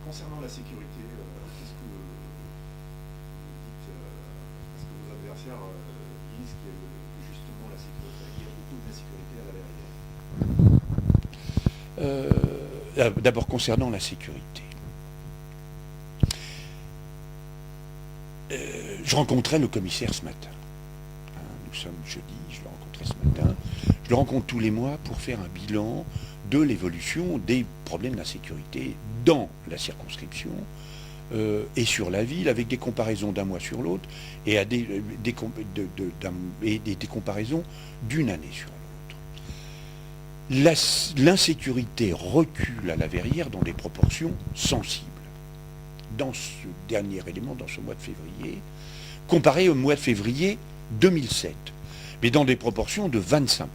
concernant la sécurité, qu'est-ce que vous dites parce que vos adversaires disent que justement la sécurité, il y a beaucoup d'insécurité à la verrière. D'abord, concernant la sécurité. Je rencontrais le commissaire ce matin. Nous sommes jeudi, je le rencontrais ce matin. Je le rencontre tous les mois pour faire un bilan de l'évolution des problèmes d'insécurité dans la circonscription et sur la ville, avec des comparaisons d'un mois sur l'autre et des comparaisons d'une année sur l'autre. L'insécurité recule à la Verrière dans des proportions sensibles. Dans ce dernier élément, dans ce mois de février, comparé au mois de février 2007, mais dans des proportions de 25%.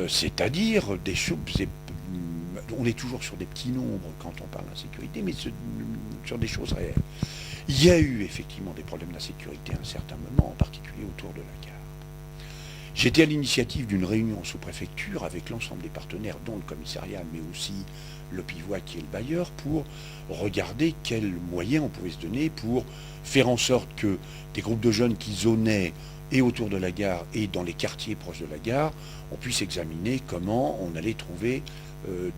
C'est-à-dire des choses, on est toujours sur des petits nombres quand on parle d'insécurité, mais sur des choses réelles. Il y a eu effectivement des problèmes d'insécurité à un certain moment, en particulier autour de la gare. J'étais à l'initiative d'une réunion en sous-préfecture avec l'ensemble des partenaires, dont le commissariat, mais aussi le Pivois qui est le bailleur, pour regarder quels moyens on pouvait se donner pour faire en sorte que des groupes de jeunes qui zonaient et autour de la gare et dans les quartiers proches de la gare, on puisse examiner comment on allait trouver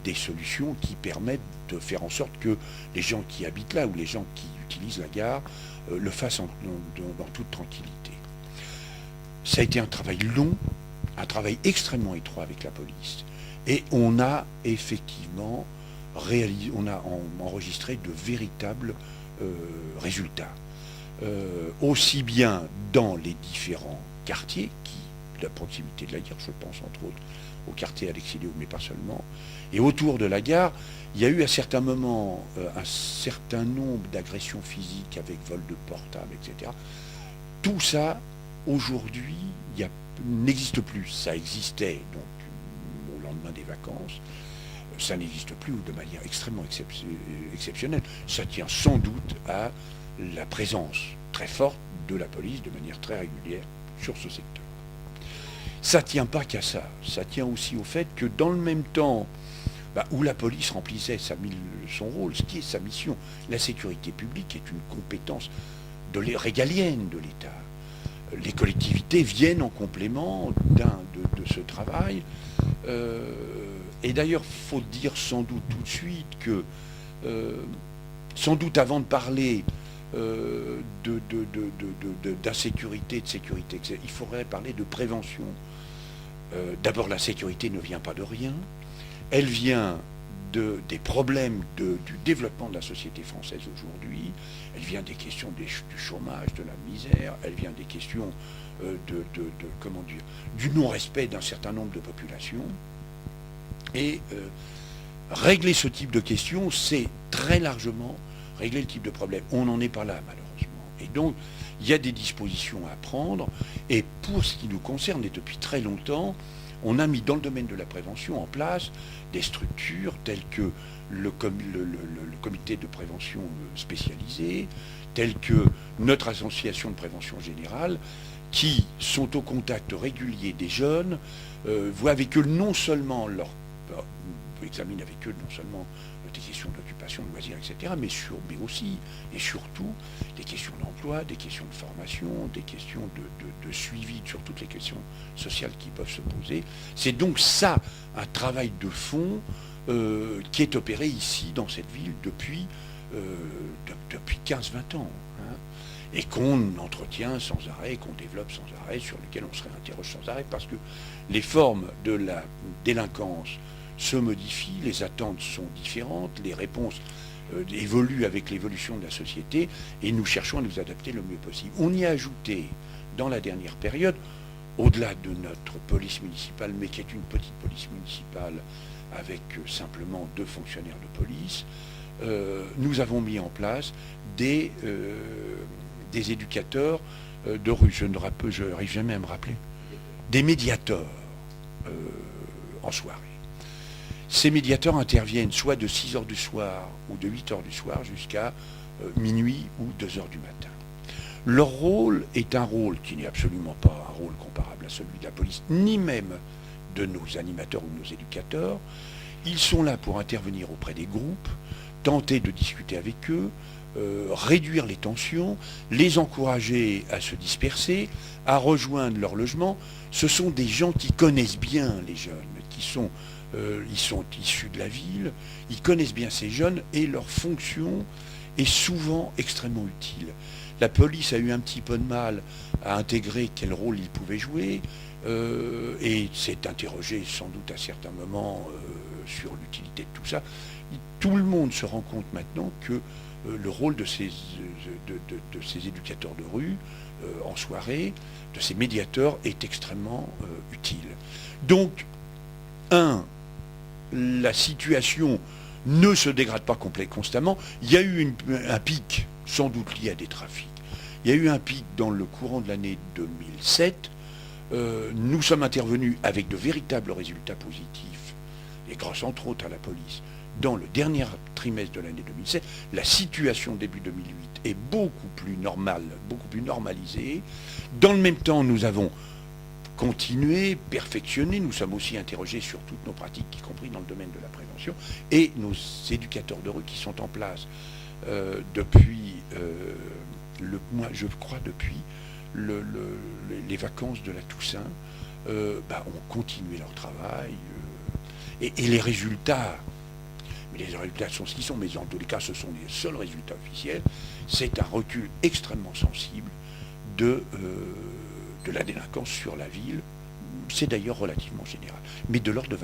des solutions qui permettent de faire en sorte que les gens qui habitent là ou les gens qui utilisent la gare le fassent dans toute tranquillité. Ça a été un travail long, un travail extrêmement étroit avec la police. Et on a effectivement enregistré de véritables résultats. Aussi bien dans les différents quartiers, de la proximité de la gare, je pense entre autres au quartier Alexis-Léo, mais pas seulement, et autour de la gare, il y a eu à certains moments un certain nombre d'agressions physiques avec vol de portable, etc. Tout ça, aujourd'hui, n'existe plus. Ça existait donc au lendemain des vacances, ça n'existe plus ou de manière extrêmement exceptionnelle. Ça tient sans doute à la présence très forte de la police de manière très régulière sur ce secteur. Ça ne tient pas qu'à ça. Ça tient aussi au fait que dans le même temps où la police remplissait son rôle, ce qui est sa mission, la sécurité publique est une compétence régalienne de l'État. Les collectivités viennent en complément de ce travail. Et d'ailleurs, il faut dire sans doute tout de suite que, sans doute avant de parler d'insécurité, de sécurité, il faudrait parler de prévention. D'abord, la sécurité ne vient pas de rien. Elle vient des problèmes du développement de la société française aujourd'hui. Elle vient des questions du chômage, de la misère. Elle vient des questions du non-respect d'un certain nombre de populations. Et régler ce type de questions, c'est très largement régler le type de problème. On n'en est pas là, malheureusement. Et donc, il y a des dispositions à prendre. Et pour ce qui nous concerne, et depuis très longtemps, on a mis dans le domaine de la prévention en place des structures telles que le comité de prévention spécialisé, telles que notre association de prévention générale, qui sont au contact régulier des jeunes, voient avec eux non seulement examine avec eux non seulement des questions d'occupation, de loisirs, etc., mais aussi et surtout des questions d'emploi, des questions de formation, des questions de suivi sur toutes les questions sociales qui peuvent se poser. C'est donc ça, un travail de fond qui est opéré ici, dans cette ville, depuis 15-20 ans. Et qu'on entretient sans arrêt, qu'on développe sans arrêt, sur lequel on se réinterroge sans arrêt, parce que les formes de la délinquance se modifient, les attentes sont différentes, les réponses évoluent avec l'évolution de la société, et nous cherchons à nous adapter le mieux possible. On y a ajouté, dans la dernière période, au-delà de notre police municipale, mais qui est une petite police municipale avec simplement 2 fonctionnaires de police, nous avons mis en place des éducateurs de rue, je n'arrive jamais à me rappeler, des médiateurs en soirée. Ces médiateurs interviennent soit de 6h du soir ou de 8h du soir jusqu'à minuit ou 2h du matin. Leur rôle est un rôle qui n'est absolument pas un rôle comparable à celui de la police, ni même de nos animateurs ou de nos éducateurs. Ils sont là pour intervenir auprès des groupes, tenter de discuter avec eux, réduire les tensions, les encourager à se disperser, à rejoindre leur logement. Ce sont des gens qui connaissent bien les jeunes, ils sont issus de la ville, ils connaissent bien ces jeunes et leur fonction est souvent extrêmement utile. La police a eu un petit peu de mal à intégrer quel rôle ils pouvaient jouer et s'est interrogé sans doute à certains moments sur l'utilité de tout ça. Tout le monde se rend compte maintenant que le rôle de ces éducateurs de rue en soirée, de ces médiateurs, est extrêmement utile. Donc, la situation ne se dégrade pas constamment. Il y a eu un pic, sans doute lié à des trafics. Il y a eu un pic dans le courant de l'année 2007. Nous sommes intervenus avec de véritables résultats positifs, et grâce entre autres à la police, dans le dernier trimestre de l'année 2007. La situation début 2008 est beaucoup plus normale, beaucoup plus normalisée. Dans le même temps, nous avons continué, perfectionné, nous sommes aussi interrogés sur toutes nos pratiques, y compris dans le domaine de la prévention, et nos éducateurs de rue qui sont en place depuis je crois depuis les vacances de la Toussaint, ont continué leur travail, et les résultats, sont ce qu'ils sont, mais en tous les cas ce sont les seuls résultats officiels. C'est un recul extrêmement sensible de la délinquance sur la ville. C'est d'ailleurs relativement général, mais de l'ordre de 25%.